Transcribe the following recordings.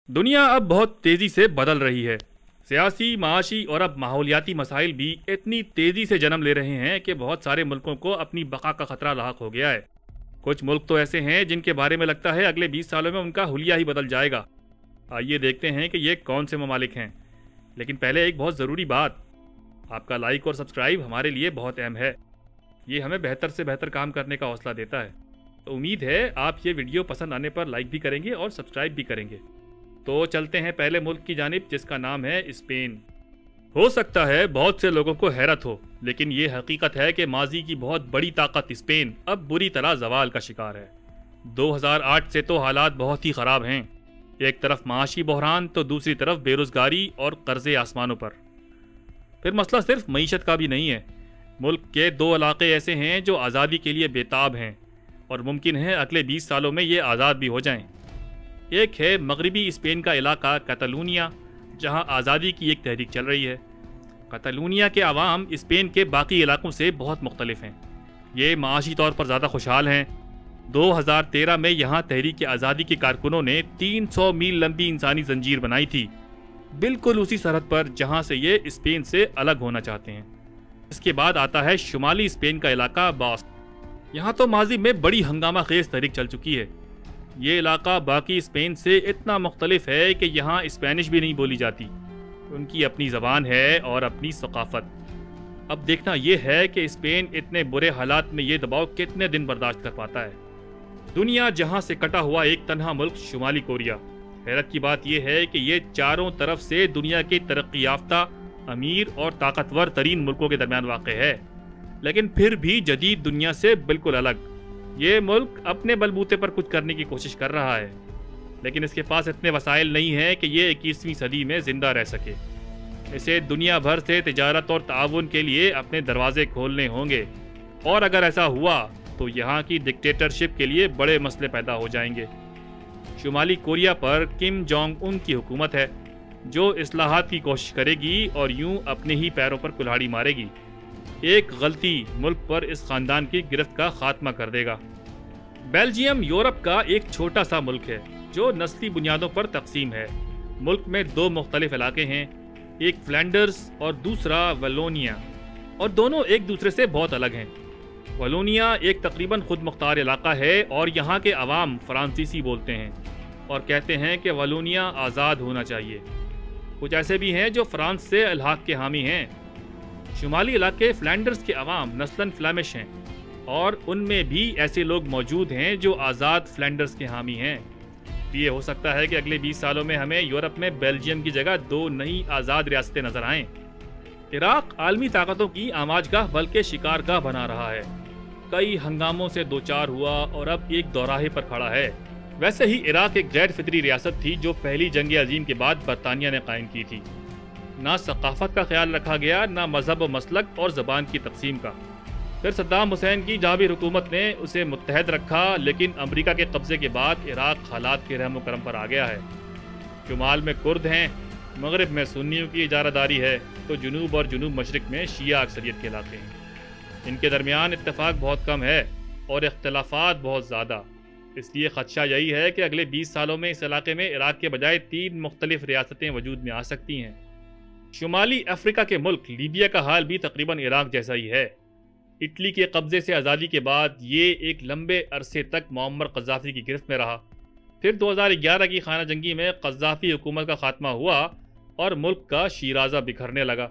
دنیا اب بہت تیزی سے بدل رہی ہے۔ سیاسی، معاشی اور اب ماحولیاتی مسائل بھی اتنی تیزی سے جنم لے رہے ہیں کہ بہت سارے ملکوں کو اپنی بقا کا خطرہ لاحق ہو گیا ہے۔ کچھ ملک تو ایسے ہیں جن کے بارے میں لگتا ہے اگلے 20 سالوں میں ان کا حلیہ ہی بدل جائے گا۔ آئیے دیکھتے ہیں کہ یہ کون سے ممالک ہیں، لیکن پہلے ایک بہت ضروری بات، آپ کا لائک اور سبسکرائب ہمارے لیے بہت اہم ہے۔ یہ ہمیں بہتر سے بہتر کام کرنے کا حوصلہ دیتا ہے۔ تو امید ہے آپ یہ ویڈیو پسند آنے پر لائک بھی کریں گے اور سبسکرائب بھی کریں گے۔ تو چلتے ہیں پہلے ملک کی جانب، جس کا نام ہے اسپین۔ ہو سکتا ہے بہت سے لوگوں کو حیرت ہو، لیکن یہ حقیقت ہے کہ ماضی کی بہت بڑی طاقت اسپین اب بری طرح زوال کا شکار ہے۔ 2008 سے تو حالات بہت ہی خراب ہیں۔ ایک طرف معاشی بحران تو دوسری طرف بے روزگاری اور قرضے آسمانوں پر۔ پھر مسئلہ صرف معیشت کا بھی نہیں ہے۔ ملک کے 2 علاقے ایسے ہیں جو آزادی کے لیے بےتاب ہیں اور ممکن ہے اگلے 20 سالوں میں یہ آزاد بھی ہو جائیں۔ ایک ہے مغربی اسپین کا علاقہ کتالونیہ، جہاں آزادی کی ایک تحریک چل رہی ہے۔ کتالونیہ کے عوام اسپین کے باقی علاقوں سے بہت مختلف ہیں۔ یہ معاشی طور پر زیادہ خوشحال ہیں۔ 2013 میں یہاں تحریک آزادی کے کارکنوں نے 300 میل لمبی انسانی زنجیر بنائی تھی، بالکل اسی سرحد پر جہاں سے یہ اسپین سے الگ ہونا چاہتے ہیں۔ اس کے بعد آتا ہے شمالی اسپین کا علاقہ باسک۔ یہاں تو ماضی میں بڑی ہنگامہ خیز تحریک چل چکی ہے۔ یہ علاقہ باقی اسپین سے اتنا مختلف ہے کہ یہاں اسپینش بھی نہیں بولی جاتی۔ ان کی اپنی زبان ہے اور اپنی ثقافت۔ اب دیکھنا یہ ہے کہ اسپین اتنے برے حالات میں یہ دباؤ کتنے دن برداشت کر پاتا ہے۔ دنیا جہاں سے کٹا ہوا ایک تنہا ملک شمالی کوریا۔ حیرت کی بات یہ ہے کہ یہ چاروں طرف سے دنیا کے ترقی یافتہ، امیر اور طاقتور ترین ملکوں کے درمیان واقع ہے، لیکن پھر بھی جدید دنیا سے بالکل الگ۔ یہ ملک اپنے بلبوتے پر کچھ کرنے کی کوشش کر رہا ہے، لیکن اس کے پاس اتنے وسائل نہیں ہیں کہ یہ 21ویں صدی میں زندہ رہ سکے۔ اسے دنیا بھر سے تجارت اور تعاون کے لیے اپنے دروازے کھولنے ہوں گے، اور اگر ایسا ہوا تو یہاں کی ڈکٹیٹرشپ کے لیے بڑے مسئلے پیدا ہو جائیں گے۔ شمالی کوریا پر کم جونگ ان کی حکومت ہے، جو اصلاحات کی کوشش کرے گی اور یوں اپنے ہی پیروں پر کلہاڑی مارے گی۔ ایک غلطی ملک پر اس خاندان کی گرفت کا خاتمہ کر دے گا۔ بیلجیم یورپ کا ایک چھوٹا سا ملک ہے جو نسلی بنیادوں پر تقسیم ہے۔ ملک میں 2 مختلف علاقے ہیں، ایک فلینڈرز اور دوسرا والونیا، اور دونوں ایک دوسرے سے بہت الگ ہیں۔ والونیا ایک تقریباً خود مختار علاقہ ہے اور یہاں کے عوام فرانسیسی بولتے ہیں اور کہتے ہیں کہ والونیا آزاد ہونا چاہیے۔ کچھ ایسے بھی ہیں جو فرانس سے الحاق کے حامی ہیں۔ شمالی علاقے فلینڈرز کے عوام نسلاً فلیمش ہیں، اور ان میں بھی ایسے لوگ موجود ہیں جو آزاد فلینڈرز کے حامی ہیں۔ یہ ہو سکتا ہے کہ اگلے 20 سالوں میں ہمیں یورپ میں بیلجیم کی جگہ 2 نئی آزاد ریاستیں نظر آئیں۔ عراق عالمی طاقتوں کی آماج گاہ بلکہ شکار گاہ بنا رہا ہے۔ کئی ہنگاموں سے دوچار ہوا اور اب ایک دوراہے پر کھڑا ہے۔ ویسے ہی عراق ایک غیر فطری ریاست تھی جو پہلی جنگ عظیم کے بعد برطانیہ نے قائم کی تھی۔ نہ ثقافت کا خیال رکھا گیا، نہ مذہب و مسلک اور زبان کی تقسیم کا۔ پھر صدام حسین کی جابر حکومت نے اسے متحد رکھا، لیکن امریکہ کے قبضے کے بعد عراق حالات کے رحم و کرم پر آ گیا ہے۔ شمال میں کرد ہیں، مغرب میں سنیوں کی اجارہ داری ہے، تو جنوب اور جنوب مشرق میں شیعہ اکثریت کے علاقے ہیں۔ ان کے درمیان اتفاق بہت کم ہے اور اختلافات بہت زیادہ۔ اس لیے خدشہ یہی ہے کہ اگلے 20 سالوں میں اس علاقے میں عراق کے بجائے 3 مختلف ریاستیں وجود میں آ سکتی ہیں۔ شمالی افریقہ کے ملک لیبیا کا حال بھی تقریباً عراق جیسا ہی ہے۔ اٹلی کے قبضے سے آزادی کے بعد یہ ایک لمبے عرصے تک معمر قذافی کی گرفت میں رہا۔ پھر 2011 کی خانہ جنگی میں قذافی حکومت کا خاتمہ ہوا اور ملک کا شیرازہ بکھرنے لگا۔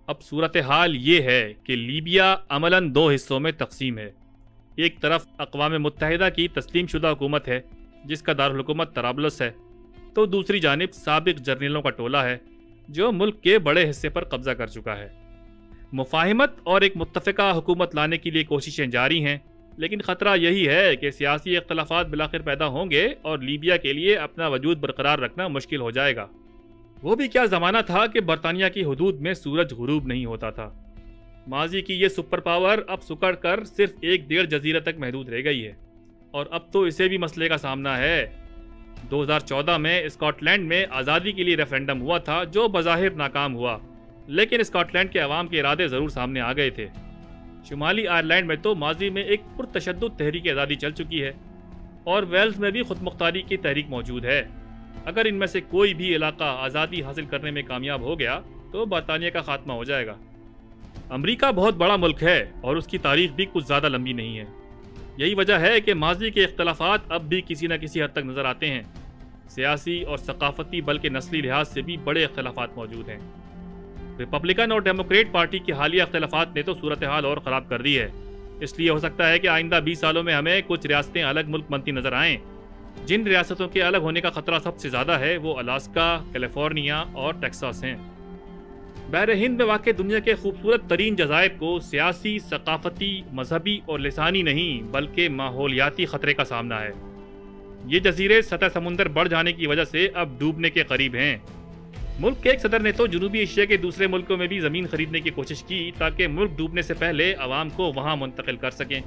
اب صورتحال یہ ہے کہ لیبیا عملاً 2 حصوں میں تقسیم ہے۔ ایک طرف اقوام متحدہ کی تسلیم شدہ حکومت ہے جس کا دارالحکومت طرابلس ہے، تو دوسری جانب سابق جرنیلوں کا ٹولہ ہے جو ملک کے بڑے حصے پر قبضہ کر چکا ہے۔ مفاہمت اور ایک متفقہ حکومت لانے کے لیے کوششیں جاری ہیں، لیکن خطرہ یہی ہے کہ سیاسی اختلافات بالآخر پیدا ہوں گے اور لیبیا کے لیے اپنا وجود برقرار رکھنا مشکل ہو جائے گا۔ وہ بھی کیا زمانہ تھا کہ برطانیہ کی حدود میں سورج غروب نہیں ہوتا تھا۔ ماضی کی یہ سپر پاور اب سکڑ کر صرف 1.5 جزیرے تک محدود رہ گئی ہے، اور اب تو اسے بھی مسئلے کا سامنا ہے۔ 2014 میں اسکاٹ لینڈ میں آزادی کے لیے ریفرینڈم ہوا تھا جو بظاہر ناکام ہوا، لیکن اسکاٹ لینڈ کے عوام کے ارادے ضرور سامنے آ گئے تھے۔ شمالی آئرلینڈ میں تو ماضی میں ایک پرتشدد تحریک آزادی چل چکی ہے، اور ویلز میں بھی خود مختاری کی تحریک موجود ہے۔ اگر ان میں سے کوئی بھی علاقہ آزادی حاصل کرنے میں کامیاب ہو گیا تو برطانیہ کا خاتمہ ہو جائے گا۔ امریکہ بہت بڑا ملک ہے اور اس کی تاریخ بھی کچھ زیادہ لمبی نہیں ہے۔ یہی وجہ ہے کہ ماضی کے اختلافات اب بھی کسی نہ کسی حد تک نظر آتے ہیں۔ سیاسی اور ثقافتی بلکہ نسلی لحاظ سے بھی بڑے اختلافات موجود ہیں۔ ریپبلکن اور ڈیموکریٹ پارٹی کے حالیہ اختلافات نے تو صورتحال اور خراب کر دی ہے۔ اس لیے ہو سکتا ہے کہ آئندہ 20 سالوں میں ہمیں کچھ ریاستیں الگ ملک بنتی نظر آئیں۔ جن ریاستوں کے الگ ہونے کا خطرہ سب سے زیادہ ہے وہ الاسکا، کیلیفورنیا اور ٹیکساس ہیں۔ بحر ہند میں واقع دنیا کے خوبصورت ترین جزائر کو سیاسی، ثقافتی، مذہبی اور لسانی نہیں بلکہ ماحولیاتی خطرے کا سامنا ہے۔ یہ جزیرے سطح سمندر بڑھ جانے کی وجہ سے اب ڈوبنے کے قریب ہیں۔ ملک کے ایک صدر نے تو جنوبی ایشیا کے دوسرے ملکوں میں بھی زمین خریدنے کی کوشش کی تاکہ ملک ڈوبنے سے پہلے عوام کو وہاں منتقل کر سکیں،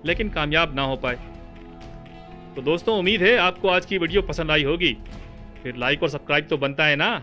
لیکن کامیاب نہ ہو پائے۔ تو دوستوں، امید ہے آپ کو آج کی ویڈیو پسند آئی ہوگی۔ پھر لائک اور سبسکرائب تو بنتا ہے نا۔